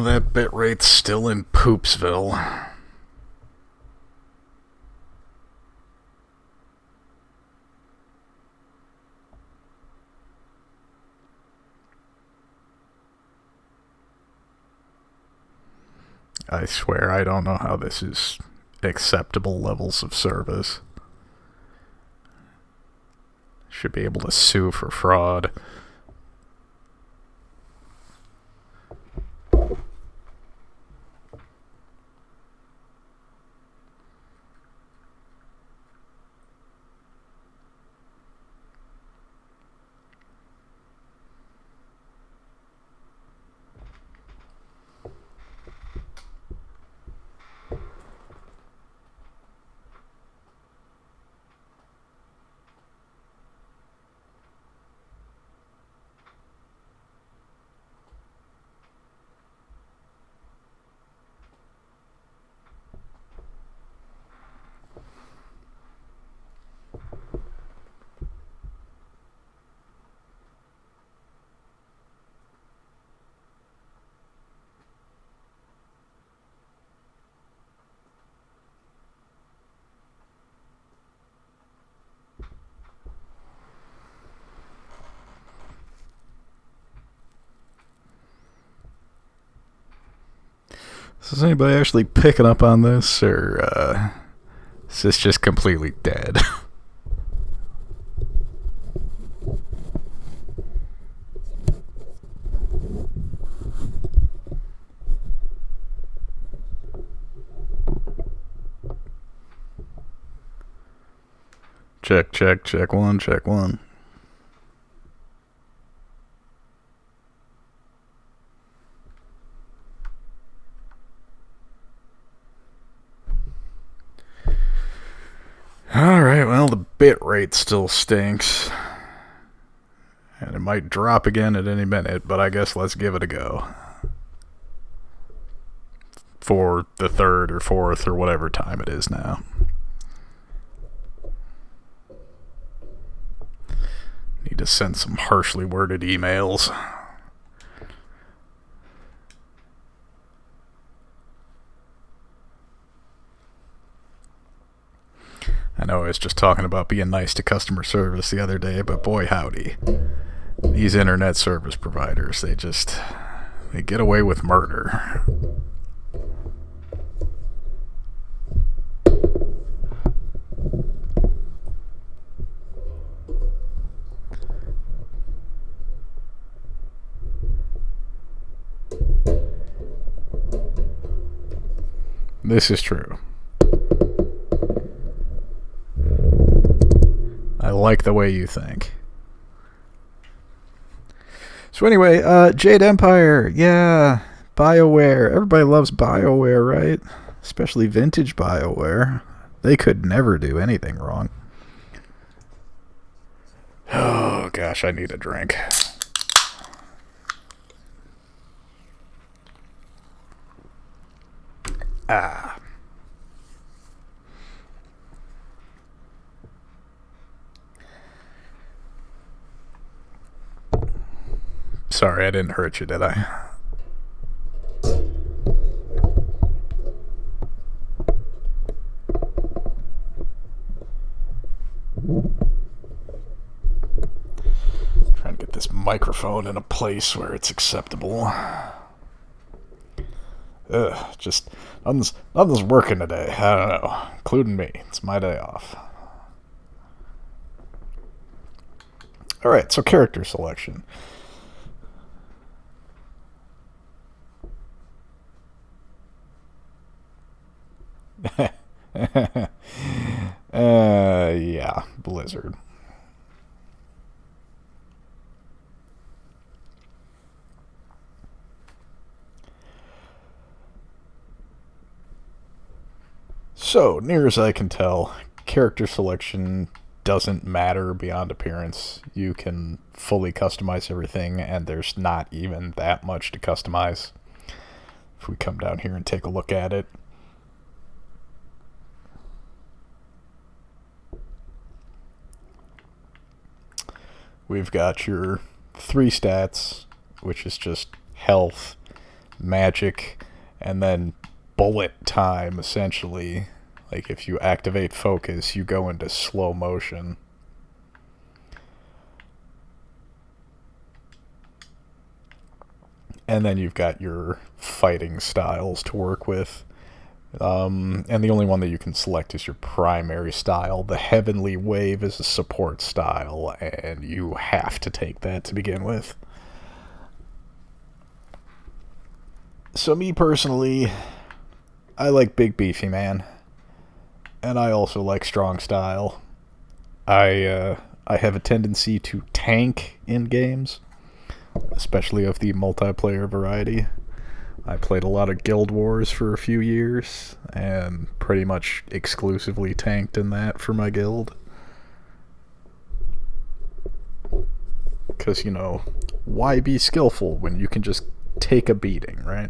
that bitrate's still in Poopsville. I swear I don't know how this is acceptable levels of service. Should be able to sue for fraud. Is anybody actually picking up on this, or is this just completely dead? Check, check, check one, check one. Alright, well, the bit rate still stinks. And it might drop again at any minute, but I guess let's give it a go. For the third or fourth or whatever time it is now. Need to send some harshly worded emails. I know I was just talking about being nice to customer service the other day, but boy howdy. These internet service providers, they get away with murder. This is true. I like the way you think. So anyway, Jade Empire, yeah, BioWare. Everybody loves BioWare, right? Especially vintage BioWare. They could never do anything wrong. Oh gosh, I need a drink. Ah. Sorry, I didn't hurt you, did I? Trying to get this microphone in a place where it's acceptable. Just nothing's working today. I don't know, including me. It's my day off. All right, so character selection. Yeah, Blizzard. So, near as I can tell, character selection doesn't matter beyond appearance. You can fully customize everything, and there's not even that much to customize. If we come down here and take a look at it. We've got your 3 stats, which is just health, magic, and then bullet time, essentially. Like, if you activate focus, you go into slow motion. And then you've got your fighting styles to work with. And the only one that you can select is your primary style. The Heavenly Wave is a support style, and you have to take that to begin with. So me personally, I like big beefy man. And I also like strong style. I have a tendency to tank in games, especially of the multiplayer variety. I played a lot of Guild Wars for a few years, and pretty much exclusively tanked in that for my guild. Because, you know, why be skillful when you can just take a beating, right?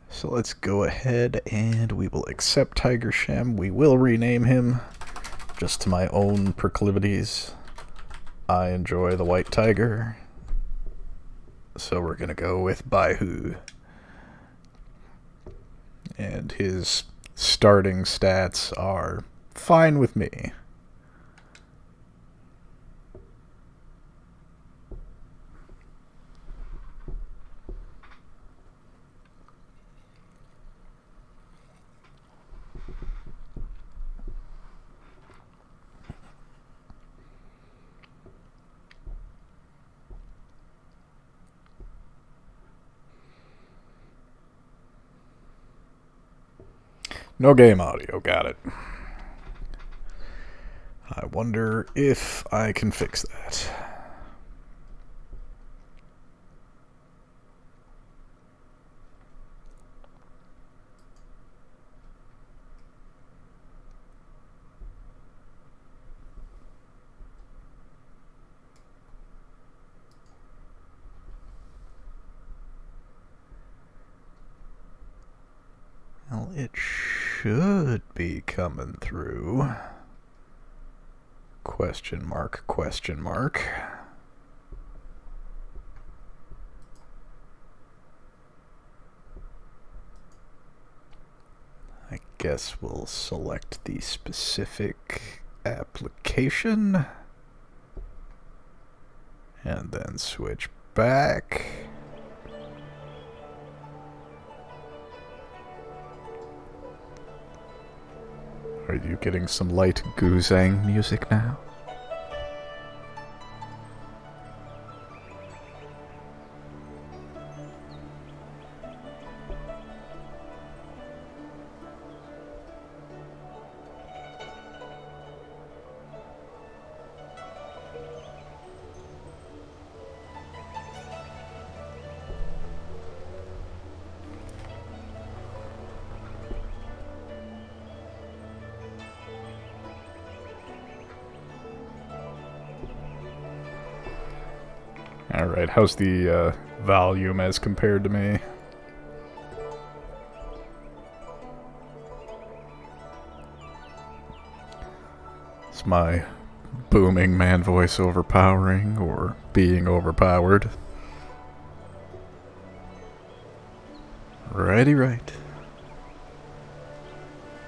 So let's go ahead and we will accept Tiger Shem. We will rename him, just to my own proclivities. I enjoy the white tiger, so we're gonna go with Baihu. And his starting stats are fine with me. No game audio, got it. I wonder if I can fix that. Well, it should be coming through. Question mark, question mark. I guess we'll select the specific application and then switch back. Are you getting some light Guzang music now? Alright, how's the volume as compared to me? Is my booming man voice overpowering or being overpowered? Righty right.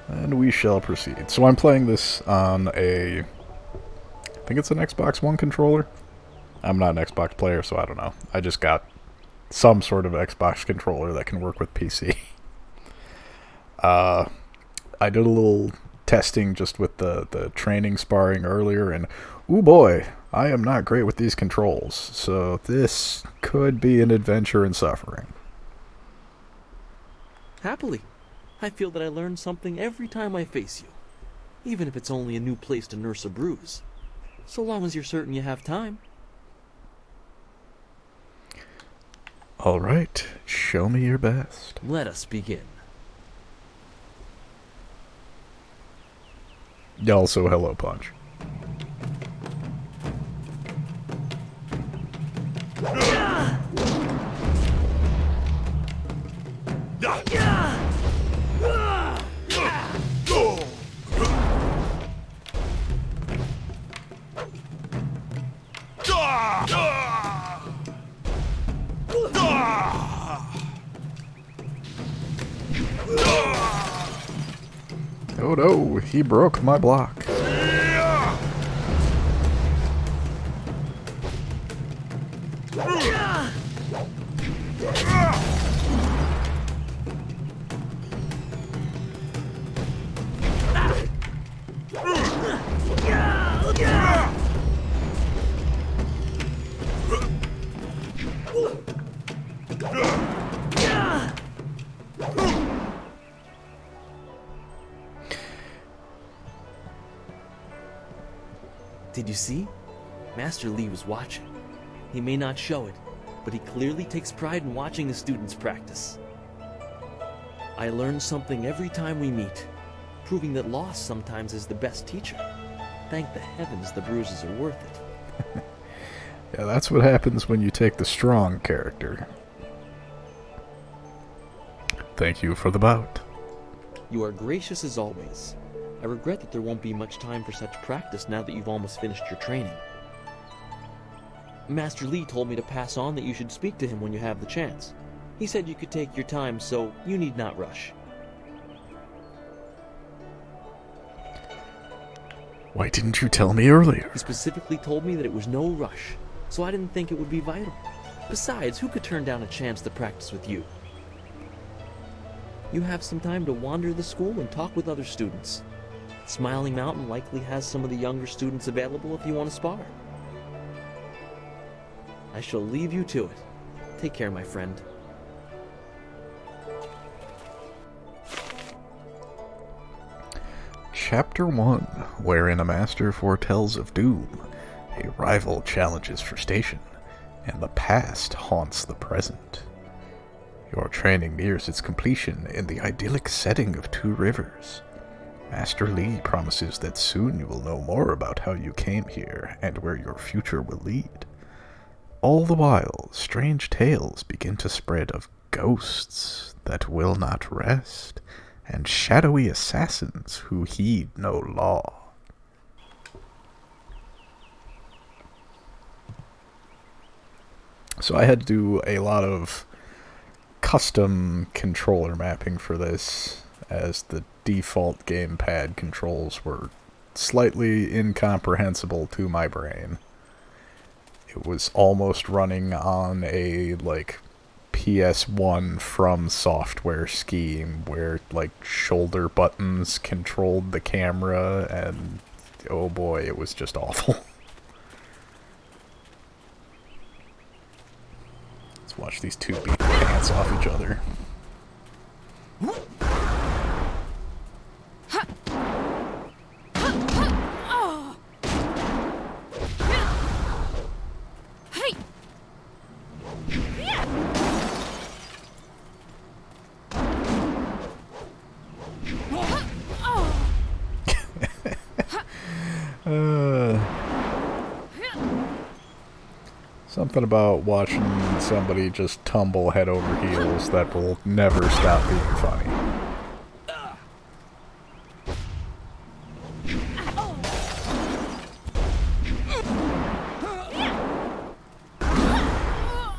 And we shall proceed. So I'm playing this on I think it's an Xbox One controller. I'm not an Xbox player, so I don't know. I just got some sort of Xbox controller that can work with PC. I did a little testing just with the training sparring earlier, and ooh boy, I am not great with these controls. So this could be an adventure in suffering. Happily. I feel that I learn something every time I face you. Even if it's only a new place to nurse a bruise. So long as you're certain you have time. Alright, show me your best. Let us begin. Also, hello, Punch. Oh no, he broke my block. Did you see? Master Lee was watching. He may not show it, but he clearly takes pride in watching the students practice. I learn something every time we meet, proving that loss sometimes is the best teacher. Thank the heavens the bruises are worth it. Yeah, that's what happens when you take the strong character. Thank you for the bout. You are gracious as always. I regret that there won't be much time for such practice now that you've almost finished your training. Master Lee told me to pass on that you should speak to him when you have the chance. He said you could take your time, so you need not rush. Why didn't you tell me earlier? He specifically told me that it was no rush, so I didn't think it would be vital. Besides, who could turn down a chance to practice with you? You have some time to wander the school and talk with other students. Smiling Mountain likely has some of the younger students available if you want to spar. I shall leave you to it. Take care, my friend. Chapter 1, wherein a master foretells of doom, a rival challenges for station, and the past haunts the present. Your training nears its completion in the idyllic setting of Two Rivers. Master Lee promises that soon you will know more about how you came here and where your future will lead. All the while, strange tales begin to spread of ghosts that will not rest, and shadowy assassins who heed no law. So I had to do a lot of custom controller mapping for this, as the default gamepad controls were slightly incomprehensible to my brain. It was almost running on a, like, PS1 From Software scheme, where, like, shoulder buttons controlled the camera, and oh boy, it was just awful. Let's watch these two beat the pants off each other. Something about watching somebody just tumble head over heels that will never stop being funny.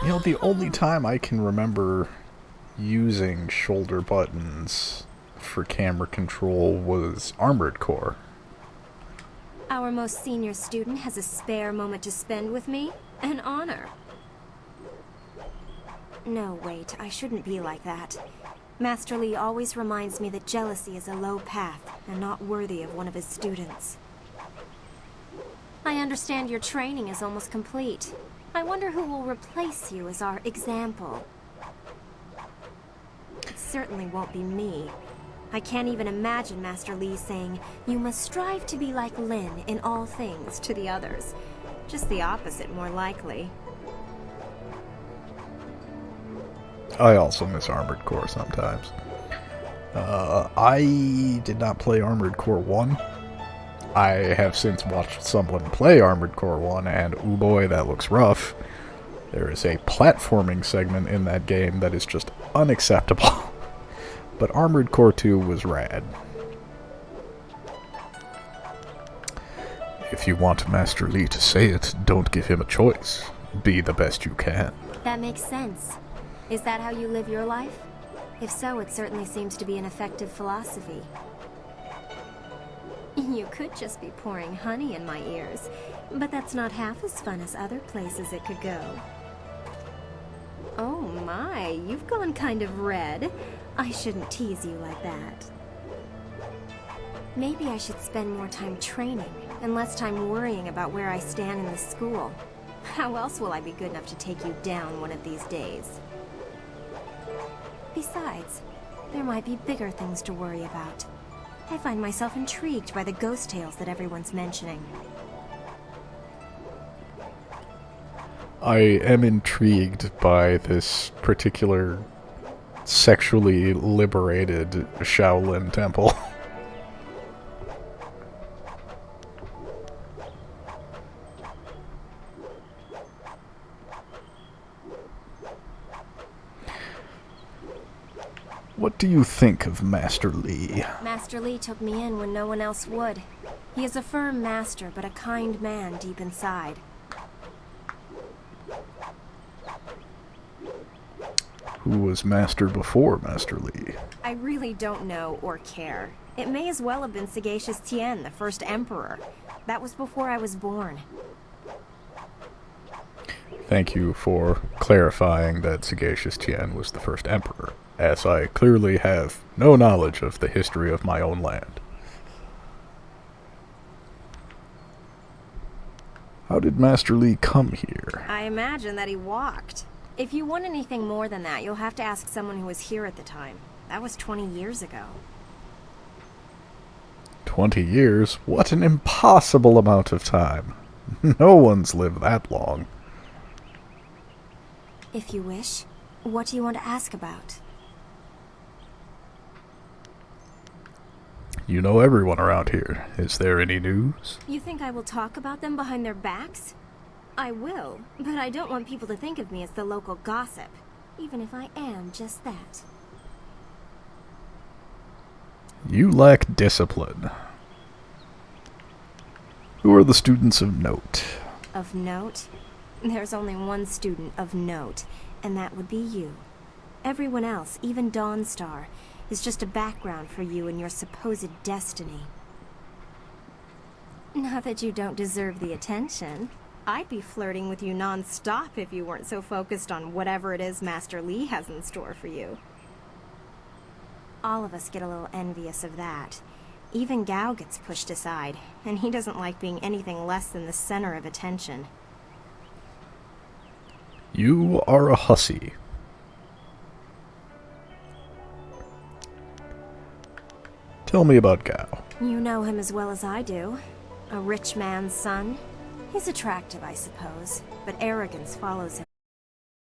You know, the only time I can remember using shoulder buttons for camera control was Armored Core. Our most senior student has a spare moment to spend with me? An honor. No, wait, I shouldn't be like that. Master Lee always reminds me that jealousy is a low path and not worthy of one of his students. I understand your training is almost complete. I wonder who will replace you as our example. It certainly won't be me. I can't even imagine Master Lee saying, "You must strive to be like Lin in all things" to the others. Just the opposite, more likely. I also miss Armored Core sometimes. I did not play Armored Core 1. I have since watched someone play Armored Core 1, and oh boy, that looks rough. There is a platforming segment in that game that is just unacceptable. But Armored Core 2 was rad. A If you want Master Li to say it, don't give him a choice. Be the best you can. That makes sense. Is that how you live your life? If so, it certainly seems to be an effective philosophy. You could just be pouring honey in my ears, but that's not half as fun as other places it could go. Oh my, you've gone kind of red. I shouldn't tease you like that. Maybe I should spend more time training and less time worrying about where I stand in the school. How else will I be good enough to take you down one of these days? Besides, there might be bigger things to worry about. I find myself intrigued by the ghost tales that everyone's mentioning. I am intrigued by this particular sexually liberated Shaolin temple. What do you think of Master Li? Master Li took me in when no one else would. He is a firm master, but a kind man deep inside. Who was master before Master Li? I really don't know or care. It may as well have been Sagacious Tien, the first emperor. That was before I was born. Thank you for clarifying that Sagacious Tien was the first emperor, as I clearly have no knowledge of the history of my own land. How did Master Li come here? I imagine that he walked. If you want anything more than that, you'll have to ask someone who was here at the time. That was 20 years ago. 20 years? What an impossible amount of time. No one's lived that long. If you wish, what do you want to ask about? You know everyone around here. Is there any news? You think I will talk about them behind their backs? I will, but I don't want people to think of me as the local gossip, even if I am just that. You lack discipline. Who are the students of note? Of note? There's only one student of note, and that would be you. Everyone else, even Dawnstar, is just a background for you and your supposed destiny. Not that you don't deserve the attention. I'd be flirting with you non-stop if you weren't so focused on whatever it is Master Li has in store for you. All of us get a little envious of that. Even Gao gets pushed aside, and he doesn't like being anything less than the center of attention. You are a hussy. Tell me about Gao. You know him as well as I do. A rich man's son. He's attractive, I suppose, but arrogance follows him.